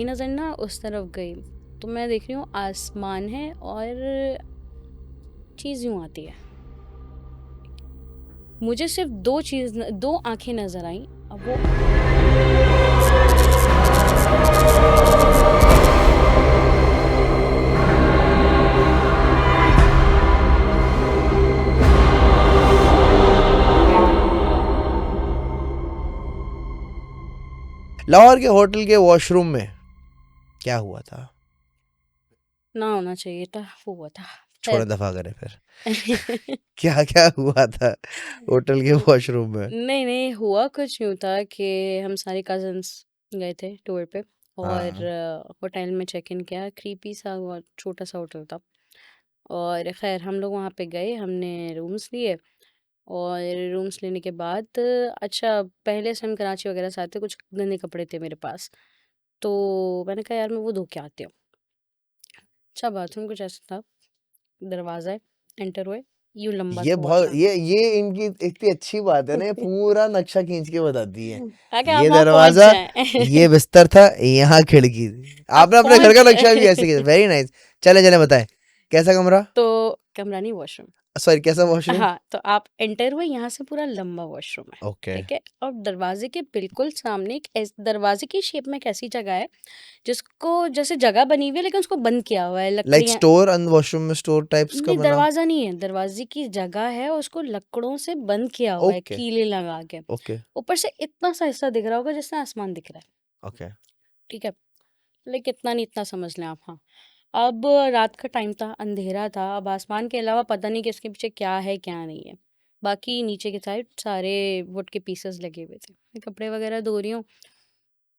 मेरी नज़र ना उस तरफ गई तो मैं देख रही हूँ आसमान है और चीज़ यूँ आती है। मुझे सिर्फ दो आंखें नज़र आईं। अब वो लाहौर के होटल के वॉशरूम में क्या हुआ था? ना होना चाहिए था, वो हुआ था। छोड़ो, खैर दफा करें फिर। क्या क्या हुआ था होटल के वॉशरूम में? नहीं हुआ कुछ यूँ था कि हम सारे कज़न्स गए थे टूर पे और हाँ। होटल में चेक इन किया। क्रीपी सा और छोटा-सा होटल था और ख़ैर हम लोग वहाँ पे गए, हमने रूम्स लिए और रूम्स लेने के बाद अच्छा पहले से हम कराची वग़ैरह से आते, कुछ गंदे कपड़े थे मेरे पास। तो मैंने कहा यार मैं वो धो के आती हूँ। अच्छा बाथरूम कुछ ऐसा था, दरवाज़ा है, एंटर हुए, यूँ लंबा ये सा बहुत वॉशरूम। ये इनकी इतनी अच्छी बात है ना, ये पूरा नक्शा खींच के बताती है। ताकि आप ये वहाँ पहुँच दरवाजा, जाएँ। ये बिस्तर था, यहाँ खिड़की थी। आप आपने अपने घर पहुँच का नक्शा भी ऐसे जाएँ। खींचा, वेरी नाइस। चले चले बताएं, कैसा कमरा? तो कमरा नहीं, वॉशरूम। सॉरी, कैसा वॉशरूम? हाँ, तो आप एंटर हुए, यहाँ से पूरा लंबा वॉशरूम है, ओके। ठीक है? और दरवाज़े के बिल्कुल सामने एक दरवाज़े की शेप में एक ऐसी जगह है, जिसको जैसे जगह बनी हुई है लेकिन उसको बंद किया हुआ है, लाइक लकड़ियाँ। स्टोर, अंद वॉशरूम में स्टोर टाइप्स का नहीं, बना? दरवाज़ा नहीं है, दरवाज़े की जगह है, उसको लकड़ों से बंद किया हुआ है, ओके। कीलें लगा के। ओके। ऊपर से इतना सा हिस्सा दिख रहा होगा जिससे आसमान दिख रहा है, ओके। ठीक है? लेकिन इतना नहीं, इतना समझ लें आप, हाँ। अब रात का टाइम था, अंधेरा था, अब आसमान के अलावा पता नहीं कि इसके पीछे क्या है, क्या नहीं है। बाकी नीचे की साइड सारे वुड के पीसेस लगे हुए थे। मैं कपड़े वगैरह धो रही हूँ,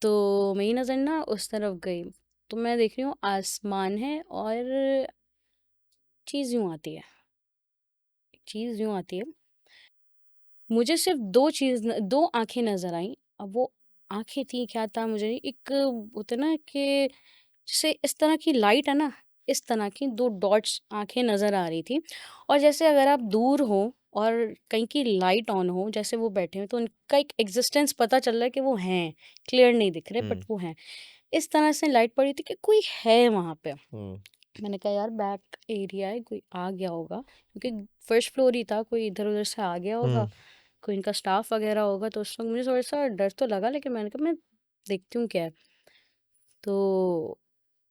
तो मेरी नज़र ना उस तरफ गई, तो मैं देख रही हूँ आसमान है और चीज़ यूँ आती है। मुझे सिर्फ 2 आँखें नज़र आईं। अब वो आँखें थी, क्या था मुझे नहीं, एक होता है ना कि जैसे इस तरह की लाइट है ना, इस तरह की 2 डॉट्स आँखें नज़र आ रही थी और जैसे अगर आप दूर हो और कहीं की लाइट ऑन हो, जैसे वो बैठे हैं, तो उनका एक एक्ज़िस्टेंस पता चल रहा है कि वो हैं, क्लियर नहीं दिख रहे बट हम्म। वो हैं। इस तरह से लाइट पड़ी थी कि कोई है वहाँ पे। हम्म। मैंने कहा यार बैक एरिया है, कोई आ गया होगा, क्योंकि फर्स्ट फ्लोर ही था, कोई इधर-उधर से आ गया होगा, हम्म। कोई इनका स्टाफ वगैरह होगा। तो उस वक़्त मुझे थोड़ा-सा डर तो लगा, लेकिन मैंने कहा मैं देखती हूँ क्या है। तो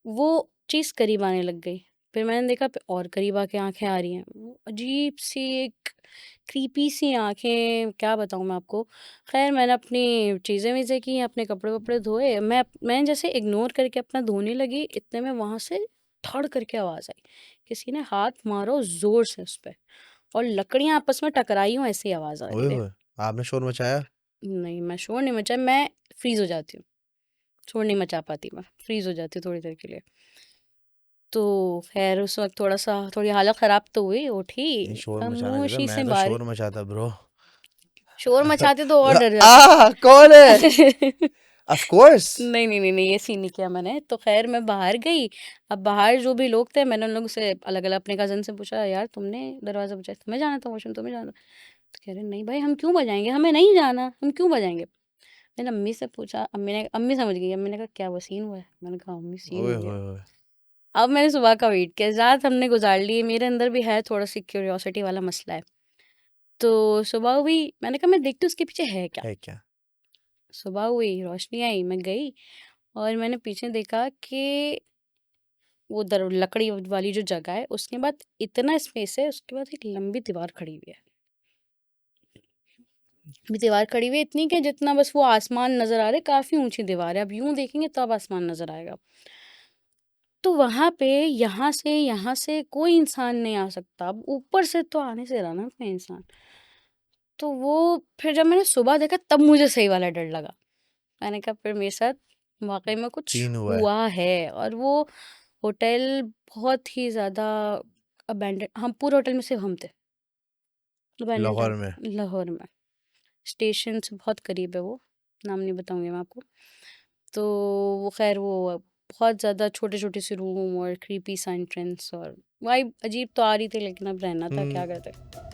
वो चीज़ करीब आने लग गई। फिर मैंने देखा और करीब आके आँखें आ रही हैं। वो अजीब-सी एक क्रीपी सी आँखें, क्या बताऊँ मैं आपको। ख़ैर मैंने अपनी चीज़ें-वीज़ें की, अपने कपड़े-वपड़े धोए। मैं जैसे इग्नोर करके अपना धोने लगी, इतने में वहाँ से धड़ करके आवाज़ आई। किसी ने हाथ मारा हो ज़ोर से उस पे और लकड़ियाँ आपस में टकराई हों, ऐसी आवाज़ आ रही ओए थी। होए, आपने शोर मचाया? नहीं, मैं शोर नहीं मचाया, मैं फ्रीज़ हो जाती हूँ। शोर नहीं मचा पाती मैं, फ्रीज़ हो जाती हूँ थोड़ी देर के लिए। तो ख़ैर उस वक़्त थोड़ी हालत ख़राब तो हुई, नहीं, उठी, शोर मचाना चाहिए था, खामोशी से मैं तो बाहर। शोर मचाता ब्रो। शोर मचाते तो और डर जाते। कौन है? Of course. नहीं, ये सीन नहीं किया मैंने। तो ख़ैर मैं बाहर गई, अब बाहर जो भी लोग थे, मैंने उन लोगों से अलग-अलग अपने कज़न से पूछा, यार तुमने दरवाज़ा बजाया? तुम्हें जाना था वॉशरूम, तुम्हें जाना था? तो कह रहे नहीं भाई हम क्यों बजाएँगे? हमें नहीं जाना, हम क्यों बजाएँगे? मैंने अम्मी से पूछा, अम्मी समझ गई। अम्मी ने कहा क्या वो सीन हुआ है? मैंने कहा अम्मी सीन ओए हो गया। होए होए। अब मैंने सुबह का वेट किया, रात हमने गुज़ार ली, मेरे अंदर भी है थोड़ा-सी क्यूरियोसिटी वाला मसला है। तो सुबह हुई, मैंने कहा मैं देखती हूँ उसके पीछे है क्या? है क्या? सुबह हुई, रोशनी आई, मैं गई और मैंने पीछे देखा कि वो लकड़ी वाली जो जगह है, उसके बाद इतना स्पेस है, उसके बाद एक लंबी दीवार खड़ी हुई है। दीवार खड़ी हुई है इतनी कि जितना बस वो आसमान नज़र आ रहा है, काफ़ी ऊँची दीवार है, अब यूँ देखेंगे तब आसमान नज़र आएगा। तो वहाँ पे यहाँ से कोई इंसान नहीं आ सकता, अब ऊपर से तो आ नहीं से रहा ना कोई इंसान। तो वो फिर जब मैंने सुबह देखा तब मुझे सही वाला डर लगा। मैंने कहा फिर मेरे साथ वाक़ई में कुछ सीन हुआ है। हुआ है। और वो होटल बहुत ही ज़्यादा अबैंडन, हम पूरे होटल में सिर्फ हम थे, अबैंडन था लाहौर में? लाहौर में। स्टेशन से बहुत करीब है वो, नाम नहीं बताऊँगी मैं आपको। तो वो ख़ैर वो बहुत ज़्यादा छोटे-छोटे से रूम और क्रीपी सा एंट्रेंस और वाइब अजीब तो आ रही थी, लेकिन अब रहना था, क्या हम्म। करते।